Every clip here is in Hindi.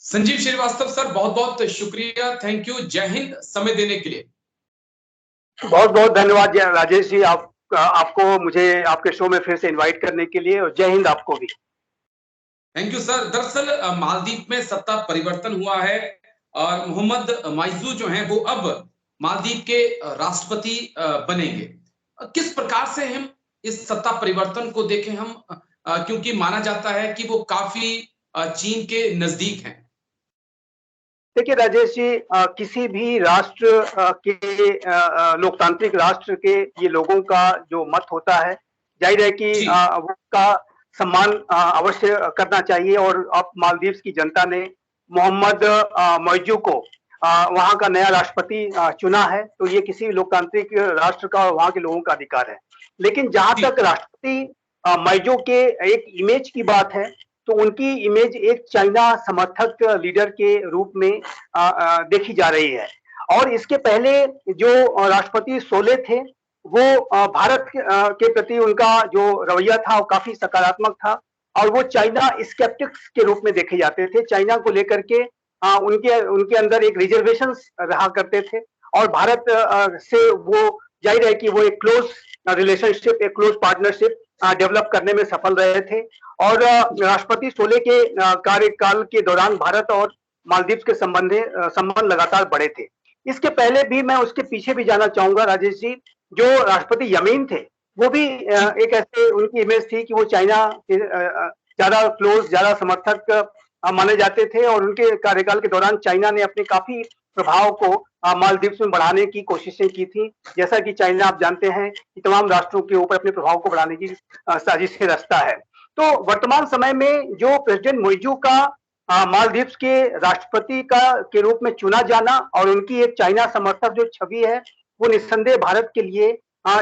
संजीव श्रीवास्तव सर, बहुत बहुत शुक्रिया। Thank you. जय हिंद, समय देने के लिए। बहुत बहुत धन्यवाद राजेश जी, आपको मुझे आपके शो में फिर से इनवाइट करने के लिए, और जय हिंद आपको भी। Thank you sir. दरअसल मालदीव में सत्ता परिवर्तन हुआ है और मोहम्मद माइजू जो हैं वो अब मालदीव के राष्ट्रपति बनेंगे। किस प्रकार से हम इस सत्ता परिवर्तन को देखें हम, क्योंकि माना जाता है कि वो काफी चीन के नजदीक हैं। देखिए राजेश जी, किसी भी राष्ट्र के लोकतांत्रिक राष्ट्र के ये लोगों का जो मत होता है, जाहिर है कि उसका सम्मान अवश्य करना चाहिए। और अब मालदीव की जनता ने मोहम्मद मौइजू को वहां का नया राष्ट्रपति चुना है, तो ये किसी लोकतांत्रिक राष्ट्र का और वहां के लोगों का अधिकार है। लेकिन जहां तक राष्ट्रपति मौइजू के एक इमेज की बात है, तो उनकी इमेज एक चाइना समर्थक लीडर के रूप में देखी जा रही है। और इसके पहले जो राष्ट्रपति सोले थे, वो भारत के प्रति उनका जो रवैया था वो काफी सकारात्मक था, और वो चाइना स्केप्टिक्स के रूप में देखे जाते थे। चाइना को लेकर के उनके उनके अंदर एक रिजर्वेशन रहा करते थे, और भारत से वो जाहिर है कि वो एक क्लोज रिलेशनशिप, एक क्लोज पार्टनरशिप डेवलप करने में सफल रहे थे। और राष्ट्रपति सोले के कार्यकाल के दौरान भारत और मालदीव के संबंध लगातार बढ़े थे। इसके पहले भी मैं उसके पीछे भी जाना चाहूंगा राजेश जी। जो राष्ट्रपति यमीन थे, वो भी एक ऐसे उनकी इमेज थी कि वो चाइना के ज्यादा क्लोज, ज्यादा समर्थक माने जाते थे, और उनके कार्यकाल के दौरान चाइना ने अपने काफी प्रभाव को मालदीव में बढ़ाने की कोशिशें की थी। जैसा कि चाइना, आप जानते हैं कि तमाम राष्ट्रों के ऊपर अपने प्रभाव को बढ़ाने की साजिशें रचता है। तो वर्तमान समय में जो प्रेसिडेंट मौइजू का मालदीव के राष्ट्रपति के रूप में चुना जाना, और उनकी एक चाइना समर्थक जो छवि है, वो निस्संदेह भारत के लिए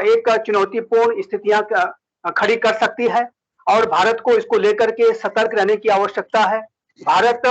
एक चुनौतीपूर्ण स्थितियां खड़ी कर सकती है, और भारत को इसको लेकर के सतर्क रहने की आवश्यकता है। भारत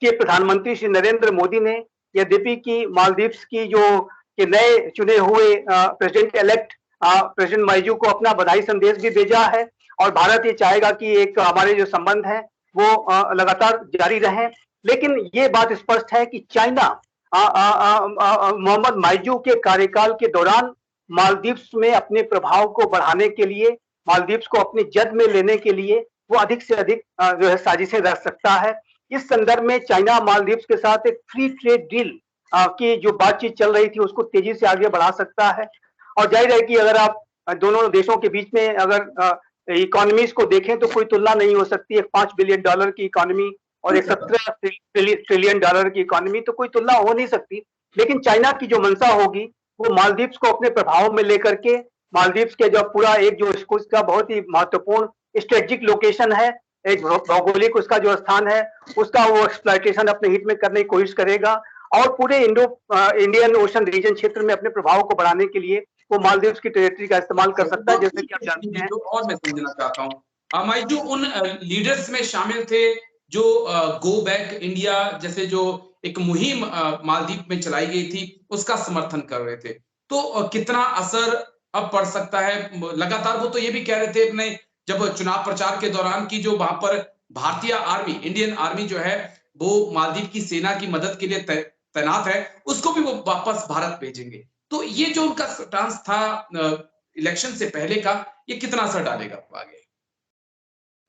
के प्रधानमंत्री श्री नरेंद्र मोदी ने, यद्यपि की मालदीव की जो के नए चुने हुए प्रेसिडेंट इलेक्ट प्रेसिडेंट मौइजू को अपना बधाई संदेश भी भेजा है, और भारत ये चाहेगा कि एक हमारे जो संबंध हैं वो लगातार जारी रहें। लेकिन ये बात स्पष्ट है कि चाइना मोहम्मद मौइजू के कार्यकाल के दौरान मालदीव में अपने प्रभाव को बढ़ाने के लिए, मालदीव को अपनी जद में लेने के लिए वो अधिक से अधिक जो है साजिशें रच सकता है। इस संदर्भ में चाइना मालदीव के साथ एक फ्री ट्रेड डील की जो बातचीत चल रही थी, उसको तेजी से आगे बढ़ा सकता है। और जाहिर है कि अगर आप दोनों देशों के बीच में अगर इकोनॉमीज को देखें, तो कोई तुलना नहीं हो सकती। एक $5 बिलियन की इकोनॉमी और एक $17 ट्रिलियन की इकोनॉमी, तो कोई तुलना हो नहीं सकती। लेकिन चाइना की जो मंशा होगी, वो मालदीव को अपने प्रभाव में लेकर के, मालदीव के जो पूरा एक जो इसका बहुत ही महत्वपूर्ण स्ट्रेटेजिक लोकेशन है, एक भौगोलिक उसका जो स्थान है, उसका वो एक्सप्लॉयटेशन अपने हित में करने की कोशिश करेगा, और पूरे इंडियन ओशन रीजन क्षेत्र में अपने प्रभाव को बढ़ाने के लिए वो मालदीव की टेरिटरी का इस्तेमाल कर सकता है, जैसे कि आप जानते हैं। और मैं समझना चाहता हूँ, मौइजू उन लीडर्स में शामिल थे जो गो बैक इंडिया जैसे जो एक मुहिम मालदीव में चलाई गई थी, उसका समर्थन कर रहे थे। तो कितना असर अब पड़ सकता है? लगातार वो तो ये भी कह रहे थे अपने जब चुनाव प्रचार के दौरान की जो वहां पर भारतीय आर्मी, इंडियन आर्मी जो है वो मालदीव की सेना की मदद के लिए तैनात है, उसको भी वो वापस भारत भेजेंगे। तो ये जो उनका स्टांस था इलेक्शन से पहले का, ये कितना असर डालेगा आगे?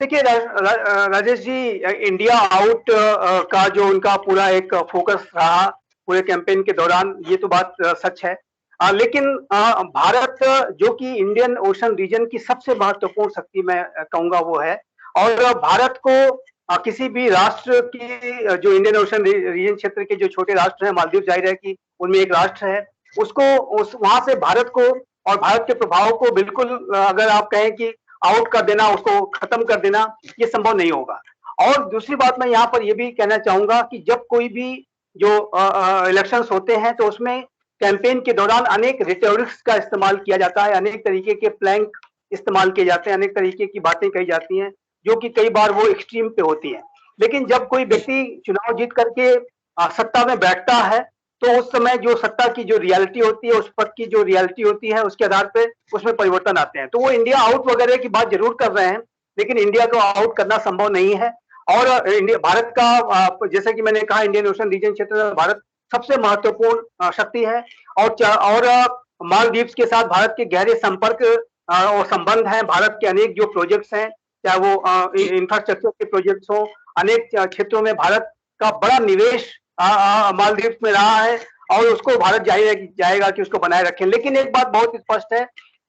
देखिए राजेश जी, इंडिया आउट का जो उनका पूरा एक फोकस रहा पूरे कैंपेन के दौरान, ये तो बात सच है। लेकिन भारत जो कि इंडियन ओशन रीजन की सबसे महत्वपूर्ण शक्ति मैं कहूंगा वो है, और भारत को किसी भी राष्ट्र की जो इंडियन ओशन रीजन क्षेत्र के जो छोटे राष्ट्र हैं, मालदीव जाहिर है कि उनमें एक राष्ट्र है, उसको वहां से भारत को और भारत के प्रभाव को बिल्कुल अगर आप कहें कि आउट कर देना, उसको खत्म कर देना, ये संभव नहीं होगा। और दूसरी बात मैं यहाँ पर यह भी कहना चाहूंगा कि जब कोई भी जो इलेक्शंस होते हैं, तो उसमें कैंपेन के दौरान अनेक रिटोरिक्स का इस्तेमाल किया जाता है, अनेक तरीके के प्लैंक इस्तेमाल किए जाते हैं, अनेक तरीके की बातें कही जाती हैं, जो कि कई बार वो एक्सट्रीम पे होती है। लेकिन जब कोई व्यक्ति चुनाव जीत करके सत्ता में बैठता है, तो उस समय जो सत्ता की जो रियलिटी होती है, उस पद की जो रियलिटी होती है, उसके आधार पे उसमें परिवर्तन आते हैं। तो वो इंडिया आउट वगैरह की बात जरूर कर रहे हैं, लेकिन इंडिया को आउट करना संभव नहीं है। और भारत का जैसे कि मैंने कहा इंडियन ओशन रीजन क्षेत्र में भारत सबसे महत्वपूर्ण शक्ति है। और मालदीव्स के साथ भारत के गहरे संपर्क और संबंध हैं। भारत के अनेक जो प्रोजेक्ट्स हैं, चाहे वो इंफ्रास्ट्रक्चर के प्रोजेक्ट्स हो, अनेक क्षेत्रों में भारत का बड़ा निवेश मालदीव्स में रहा है और उसको भारत जाएगा कि उसको बनाए रखें। लेकिन एक बात बहुत स्पष्ट है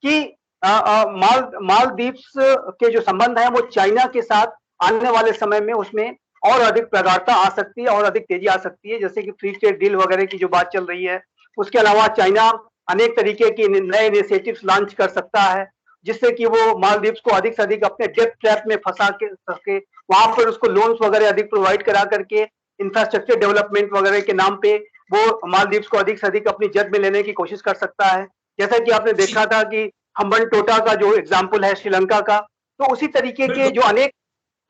कि मालदीव्स के जो संबंध है वो चाइना के साथ आने वाले समय में उसमें और अधिक प्रगाढ़ता आ सकती है और अधिक तेजी आ सकती है, जैसे कि फ्री ट्रेड डील वगैरह की जो बात चल रही है। उसके अलावा चाइना अनेक तरीके के नए इनिशिएटिव्स लॉन्च कर सकता है, जिससे कि वो मालदीव्स को अधिक से अधिक अपने डेट ट्रैप में फंसा के सके, वहां पर उसको लोन्स वगैरह अधिक प्रोवाइड करा करके इंफ्रास्ट्रक्चर डेवलपमेंट वगैरह के नाम पे वो मालदीव्स को अधिक से अधिक अपनी जद में लेने की कोशिश कर सकता है। जैसा कि आपने देखा था कि हम्बन टोटा का जो एग्जाम्पल है श्रीलंका का, तो उसी तरीके के जो अनेक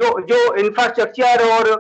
जो इंफ्रास्ट्रक्चर और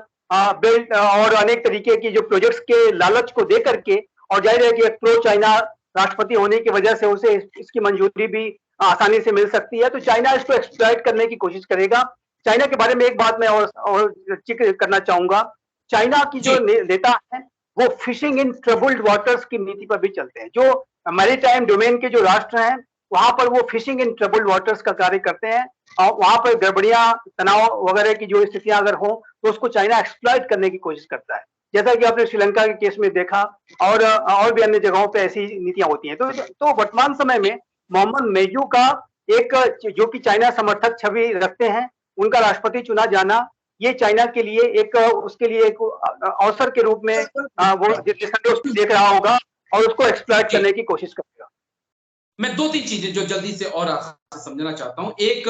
बिल्ड और अनेक तरीके की जो प्रोजेक्ट्स के लालच को दे करके, और जाहिर है कि एक प्रो चाइना राष्ट्रपति होने की वजह से उसे इसकी मंजूरी भी आसानी से मिल सकती है, तो चाइना इसको एक्सप्लॉइट करने की कोशिश करेगा। चाइना के बारे में एक बात मैं और जिक्र करना चाहूंगा। चाइना की जो नेता है वो फिशिंग इन ट्रबल्ड वाटर्स की नीति पर भी चलते हैं। जो मैरीटाइम डोमेन के जो राष्ट्र हैं वहां पर वो फिशिंग इन ट्रबल्ड वाटर्स का कार्य करते हैं, और वहां पर गड़बड़ियां, तनाव वगैरह की जो स्थितियां अगर हो तो उसको चाइना एक्सप्लॉइट करने की कोशिश करता है, जैसा कि आपने श्रीलंका के केस में देखा, और भी अन्य जगहों पे ऐसी नीतियां होती हैं। तो वर्तमान समय में मोहम्मद मेजू का एक जो कि चाइना समर्थक छवि रखते हैं, उनका राष्ट्रपति चुना जाना, ये चाइना के लिए एक उसके लिए एक अवसर के रूप में वो देख रहा होगा और उसको एक्सप्लॉइट करने की कोशिश करेगा। मैं 2-3 चीजें जो जल्दी से और आपसे समझना चाहता हूं। एक,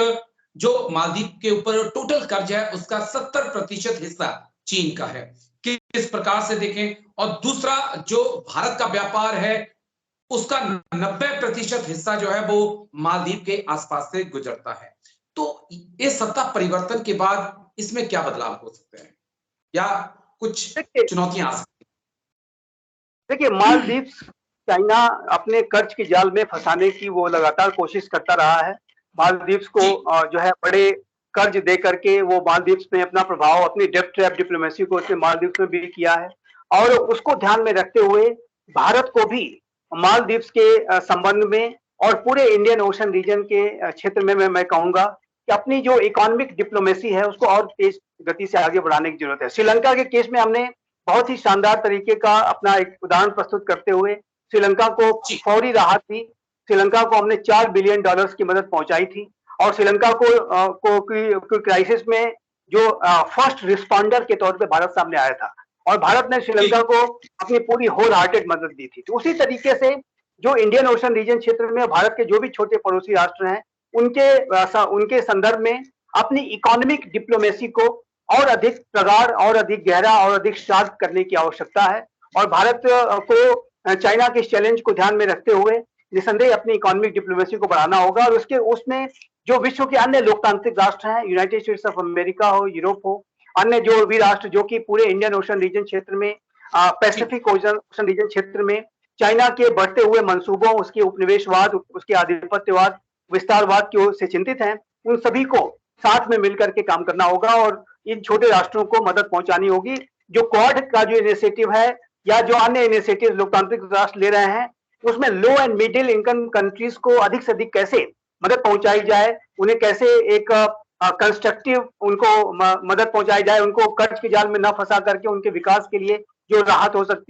जो मालदीव के ऊपर टोटल कर्ज है उसका 70% हिस्सा चीन का है, किस प्रकार से देखें। और दूसरा, जो भारत का व्यापार है उसका 90% हिस्सा जो है वो मालदीव के आसपास से गुजरता है। तो इस सत्ता परिवर्तन के बाद इसमें क्या बदलाव हो सकते हैं या कुछ चुनौतियां आ सकती हैं? देखिए, मालदीव्स चाइना अपने कर्ज के जाल में फंसाने की वो लगातार कोशिश करता रहा है। मालदीव्स को जो है बड़े कर्ज दे करके वो मालदीव्स में अपना प्रभाव, अपनी डेब्ट ट्रैप डिप्लोमेसी को उसने मालदीव्स में भी किया है। और उसको ध्यान में रखते हुए भारत को भी मालदीव्स के संबंध में और पूरे इंडियन ओशन रीजन के क्षेत्र में मैं कहूंगा कि अपनी जो इकोनॉमिक डिप्लोमेसी है उसको और तेज गति से आगे बढ़ाने की जरूरत है। श्रीलंका के केस में हमने बहुत ही शानदार तरीके का अपना एक उदाहरण प्रस्तुत करते हुए श्रीलंका को फौरी राहत दी। श्रीलंका को हमने $4 बिलियन की मदद पहुंचाई थी, और श्रीलंका को क्राइसिस में जो फर्स्ट रिस्पॉन्डर के तौर पे भारत सामने आया था, और भारत ने श्रीलंका को अपनी पूरी होल हार्टेड मदद दी थी। तो उसी तरीके से जो इंडियन ओशन रीजन क्षेत्र में भारत के जो भी छोटे पड़ोसी राष्ट्र हैं, उनके संदर्भ में अपनी इकोनॉमिक डिप्लोमेसी को और अधिक प्रगाढ़ और अधिक गहरा और अधिक शार्प करने की आवश्यकता है। और भारत को चाइना के चैलेंज को ध्यान में रखते हुए निसंदेह अपनी इकोनॉमिक डिप्लोमेसी को बढ़ाना होगा, और उसमें जो विश्व के अन्य लोकतांत्रिक राष्ट्र हैं, यूनाइटेड स्टेट्स ऑफ अमेरिका हो, यूरोप हो, अन्य जो भी राष्ट्र जो कि पूरे इंडियन ओशन रीजन क्षेत्र में, पैसिफिक ओशन रीजन क्षेत्र में चाइना के बढ़ते हुए मंसूबों, उसके उपनिवेशवाद, उसके आधिपत्यवाद, विस्तारवाद की ओर से चिंतित हैं, उन सभी को साथ में मिलकर के काम करना होगा और इन छोटे राष्ट्रों को मदद पहुंचानी होगी। जो क्वाड का जो इनिशिएटिव है या जो अन्य इनिशिएटिव लोकतांत्रिक राष्ट्र ले रहे हैं, उसमें लो एंड मिडिल इनकम कंट्रीज को अधिक से अधिक कैसे मदद पहुंचाई जाए, उन्हें कैसे एक कंस्ट्रक्टिव उनको मदद पहुंचाई जाए, उनको कर्ज के जाल में न फंसा करके उनके विकास के लिए जो राहत हो सकती